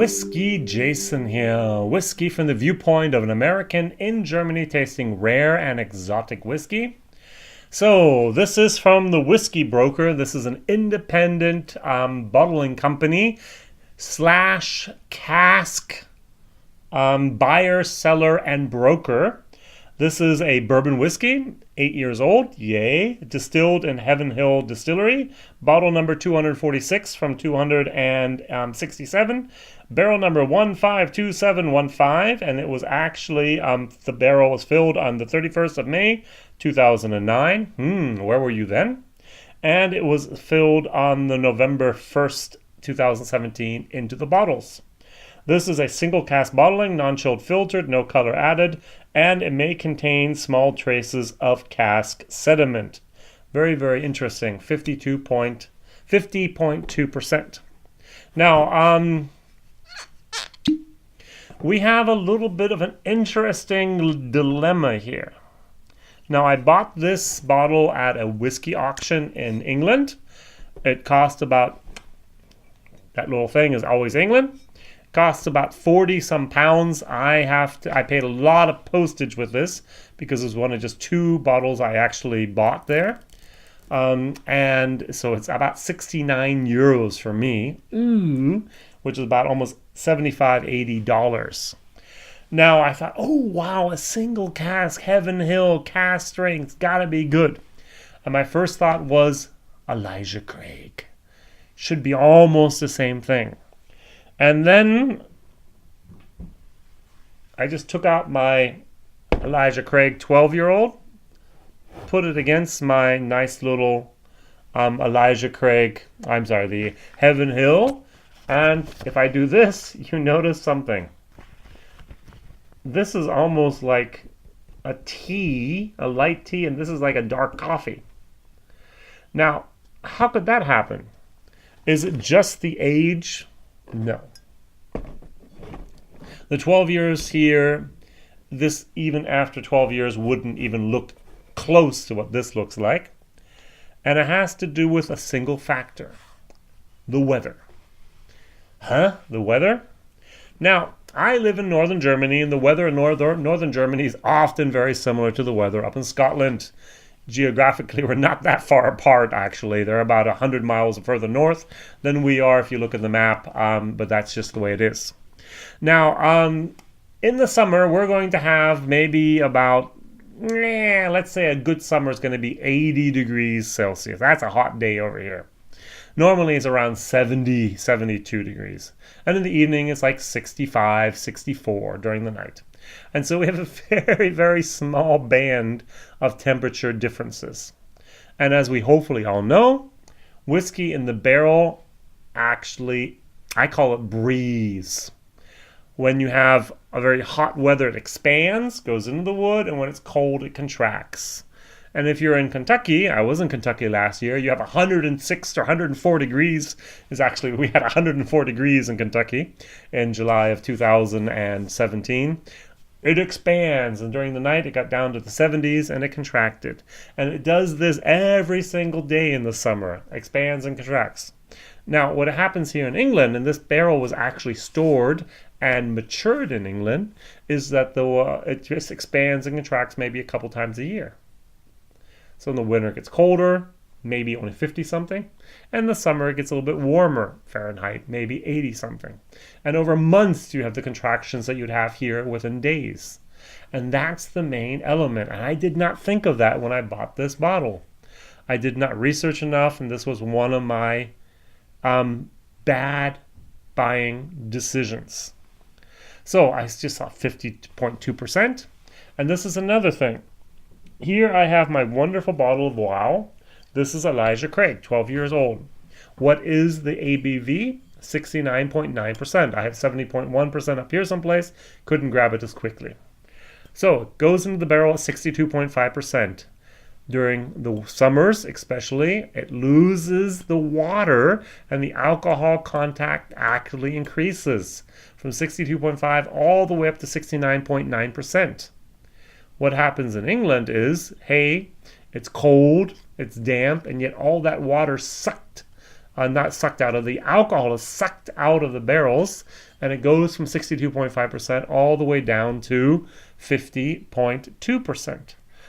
WhiskyJason here. Whiskey from the viewpoint of an American in Germany tasting rare and exotic whiskey. So this is from the Whiskey Broker. This is an independent bottling company slash cask buyer, seller, and broker. This is a bourbon whiskey, 8 years old, yay. Distilled in Heaven Hill Distillery. Bottle number 246 from 267. Barrel number 152715. And it was actually, the barrel was filled on the 31st of May, 2009. Where were you then? And it was filled on the November 1st, 2017 into the bottles. This is a single cask bottling, non-chilled filtered, no color added, and it may contain small traces of cask sediment. Very, very interesting. 50.2%. Now, we have a little bit of an interesting dilemma here. Now, I bought this bottle at a whiskey auction in England. It cost about, that little thing is always England. Costs about 40 some pounds. I paid a lot of postage with this because it was one of just 2 bottles I actually bought there. And so it's about 69 euros for me, which is about almost $75-80. Now I thought, oh wow, a single cask, Heaven Hill, cask strength, gotta be good. And my first thought was Elijah Craig. Should be almost the same thing. And then I just took out my Elijah Craig 12-year-old, put it against my nice little the Heaven Hill. And if I do this, you notice something. This is almost like a tea, a light tea, and this is like a dark coffee. Now, how could that happen? Is it just the age? No. The 12 years here, this even after 12 years wouldn't even look close to what this looks like. And it has to do with a single factor. The weather. The weather? Now, I live in northern Germany, and the weather in northern Germany is often very similar to the weather up in Scotland. Geographically, we're not that far apart, actually. They're about 100 miles further north than we are if you look at the map, but that's just the way it is. Now, in the summer, we're going to have maybe about, let's say a good summer is going to be 80 degrees Celsius. That's a hot day over here. Normally, it's around 70, 72 degrees. And in the evening, it's like 65, 64 during the night. And so we have a very, very small band of temperature differences. And as we hopefully all know, whiskey in the barrel actually, I call it breathes. When you have a very hot weather, it expands, goes into the wood, and when it's cold, it contracts. And if you're in Kentucky, I was in Kentucky last year, you have 106 or 104 degrees. We had 104 degrees in Kentucky in July of 2017. It expands, and during the night it got down to the 70s and it contracted. And it does this every single day in the summer, expands and contracts. Now, what happens here in England, and this barrel was actually stored and matured in England, is that it just expands and contracts maybe a couple times a year. So in the winter it gets colder, maybe only 50 something, and the summer it gets a little bit warmer, Fahrenheit, maybe 80 something. And over months you have the contractions that you'd have here within days. And that's the main element. And I did not think of that when I bought this bottle. I did not research enough, and this was one of my bad buying decisions. So I just thought 50.2%. And this is another thing. Here I have my wonderful bottle of Wow. This is Elijah Craig, 12 years old. What is the ABV? 69.9%. I have 70.1% up here someplace. Couldn't grab it as quickly. So it goes into the barrel at 62.5%. During the summers especially, it loses the water and the alcohol content actually increases from 62.5 all the way up to 69.9%. What happens in England is, hey, it's cold, it's damp, and yet all that water not sucked out of the alcohol is sucked out of the barrels, And it goes from 62.5% all the way down to 50.2%.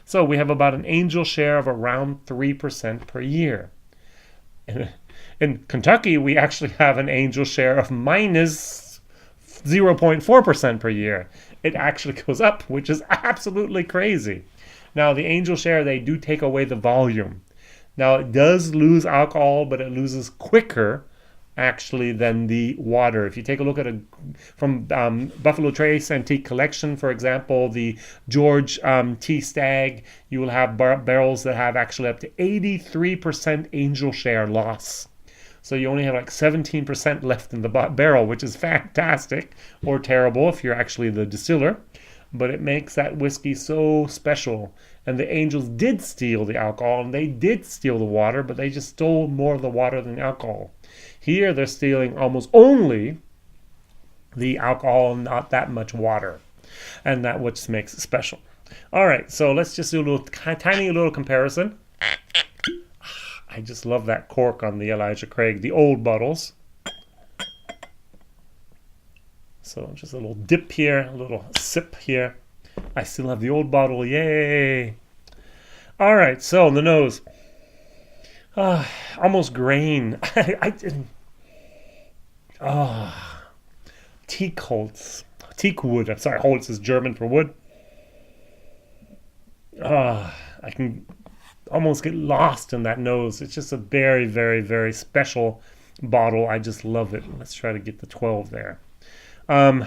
So we have about an angel share of around 3% per year. In Kentucky, we actually have an angel share of minus 0.4% per year. It actually goes up, which is absolutely crazy. Now, the angel share, they do take away the volume. Now, it does lose alcohol, but it loses quicker, actually, than the water. If you take a look at from Buffalo Trace Antique Collection, for example, the George T. Stagg, you will have barrels that have actually up to 83% angel share loss. So you only have like 17% left in the barrel, which is fantastic, or terrible if you're actually the distiller. But it makes that whiskey so special. And the angels did steal the alcohol, and they did steal the water, but they just stole more of the water than the alcohol. Here they're stealing almost only the alcohol and not that much water. And that which makes it special. All right, so let's just do a little tiny little comparison. I just love that cork on the Elijah Craig, the old bottles. So just a little dip here, a little sip here. I still have the old bottle, yay! All right, so the nose. Almost grain. Teak Holz. Teak wood. I'm sorry, Holz is German for wood. I can almost get lost in that nose. It's just a very, very, very special bottle. I just love it. Let's try to get the 12 there. A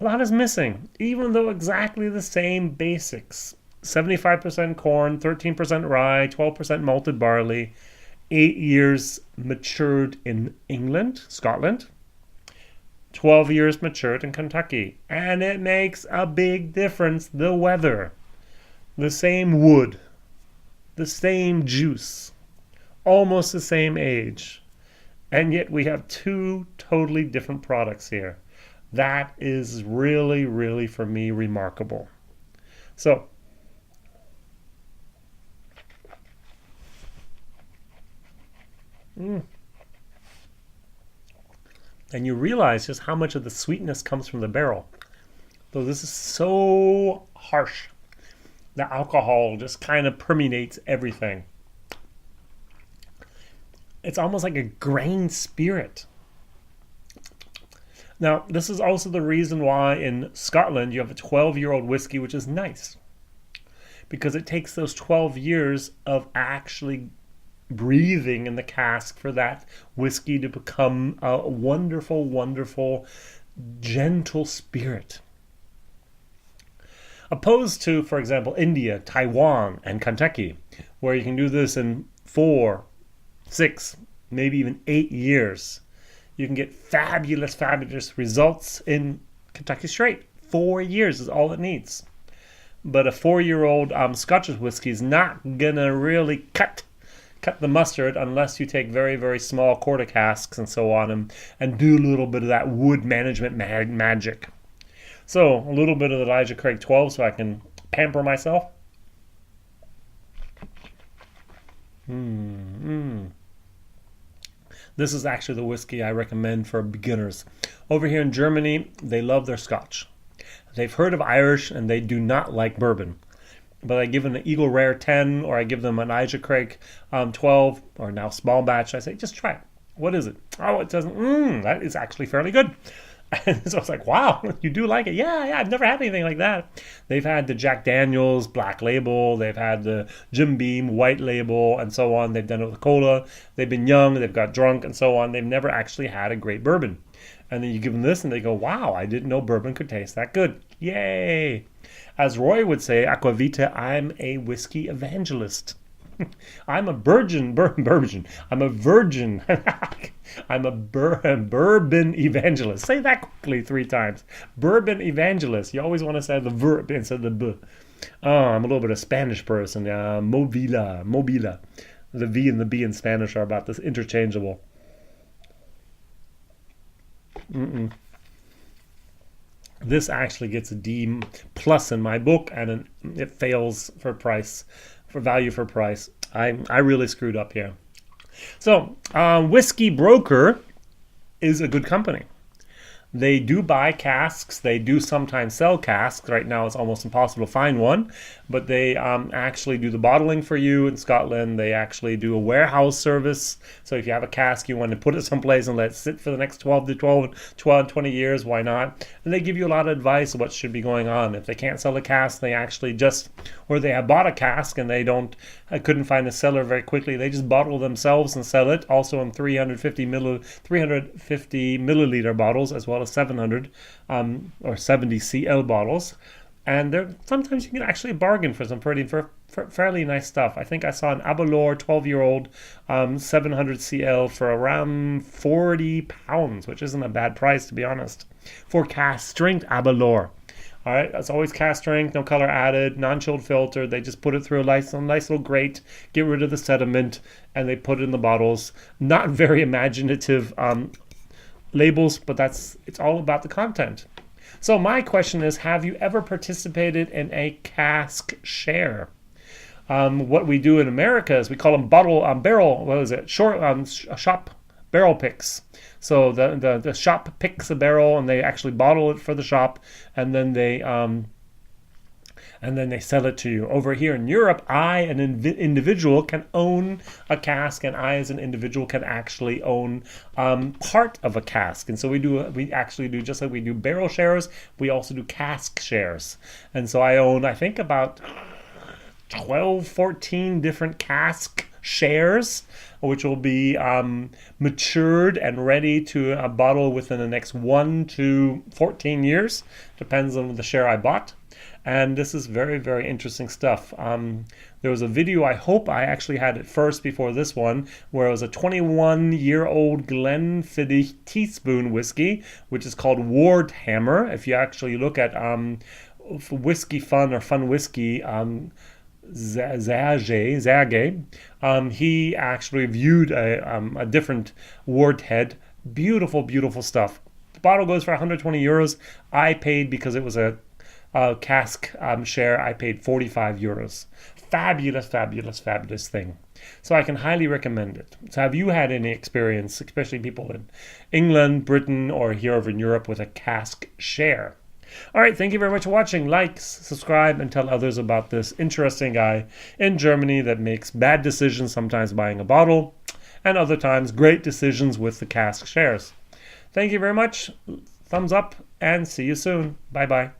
lot is missing, even though exactly the same basics. 75% corn, 13% rye, 12% malted barley, 8 years matured in England, Scotland, 12 years matured in Kentucky. And it makes a big difference, the weather. The same wood, the same juice, almost the same age. And yet we have two totally different products here. That is really, really, for me, remarkable. So, and you realize just how much of the sweetness comes from the barrel. Though this is so harsh, the alcohol just kind of permeates everything. It's almost like a grain spirit. Now, this is also the reason why in Scotland you have a 12-year-old whiskey, which is nice. Because it takes those 12 years of actually breathing in the cask for that whiskey to become a wonderful, wonderful, gentle spirit. Opposed to, for example, India, Taiwan, and Kentucky, where you can do this in 4, 6, maybe even 8 years. You can get fabulous, fabulous results in Kentucky straight. 4 years is all it needs. But a 4-year-old Scotch whiskey is not going to really cut the mustard unless you take very, very small quarter casks and so on and do a little bit of that wood management magic. So a little bit of the Elijah Craig 12 so I can pamper myself. This is actually the whiskey I recommend for beginners. Over here in Germany, they love their Scotch. They've heard of Irish and they do not like bourbon. But I give them an Eagle Rare 10 or I give them an Elijah Craig 12 or now small batch. I say, just try it. What is it? Oh, it doesn't. That is actually fairly good. And so I was like, wow, you do like it? Yeah, I've never had anything like that. They've had the Jack Daniels Black Label. They've had the Jim Beam White Label and so on. They've done it with cola. They've been young. They've got drunk and so on. They've never actually had a great bourbon. And then you give them this and they go, wow, I didn't know bourbon could taste that good. Yay. As Roy would say, Aquavita, I'm a whiskey evangelist. I'm a virgin. I'm a virgin. I'm a bourbon evangelist. Say that quickly 3 times. Bourbon evangelist. You always want to say the verb instead of the b. Oh, I'm a little bit of Spanish person. Mobila. The V and the B in Spanish are about this interchangeable. This actually gets a D plus in my book, and it fails for price, for value for price. I really screwed up here. So, Whiskey Broker is a good company. They do buy casks. They do sometimes sell casks. Right now it's almost impossible to find one, but they actually do the bottling for you in Scotland. They actually do a warehouse service. So if you have a cask, you want to put it someplace and let it sit for the next 20 years, why not? And they give you a lot of advice of what should be going on. If they can't sell a cask, they actually or they have bought a cask and couldn't find a seller very quickly, they just bottle themselves and sell it, also in 350 milliliter bottles, as well as 700 or 70 cl bottles. And sometimes you can actually bargain for some fairly nice stuff. I think I saw an Aberlour 12-year-old 700 cl for around £40, which isn't a bad price, to be honest, for cask strength Aberlour. All right, that's always cask strength, no color added, non-chilled filter. They just put it through a nice little grate, get rid of the sediment, and they put it in the bottles. Not very imaginative labels, but it's all about the content. So my question is, have you ever participated in a cask share? What we do in America is we call them shop barrel picks. So the shop picks a barrel and they actually bottle it for the shop, and then they sell it to you. Over here in Europe, I, an individual, can own a cask, and I, as an individual, can actually own part of a cask. And so we actually do, just like we do barrel shares, we also do cask shares. And so I own, I think, about 12, 14 different cask shares, which will be matured and ready to bottle within the next 1 to 14 years. Depends on the share I bought. And this is very, very interesting stuff. There was a video, I hope I actually had it first before this one, where it was a 21-year-old Glenfiddich teaspoon whiskey, which is called Wardhammer. If you actually look at Whiskey Fun or Fun Whiskey, Zage, he actually reviewed a different wart head. Beautiful, beautiful stuff. The bottle goes for €120. I paid, because it was a cask share, I paid €45. Fabulous, fabulous, fabulous thing. So I can highly recommend it. So have you had any experience, especially people in England, Britain, or here over in Europe, with a cask share? All right, thank you very much for watching. Like, subscribe, and tell others about this interesting guy in Germany that makes bad decisions, sometimes buying a bottle, and other times great decisions with the cask shares. Thank you very much. Thumbs up, and see you soon. Bye-bye.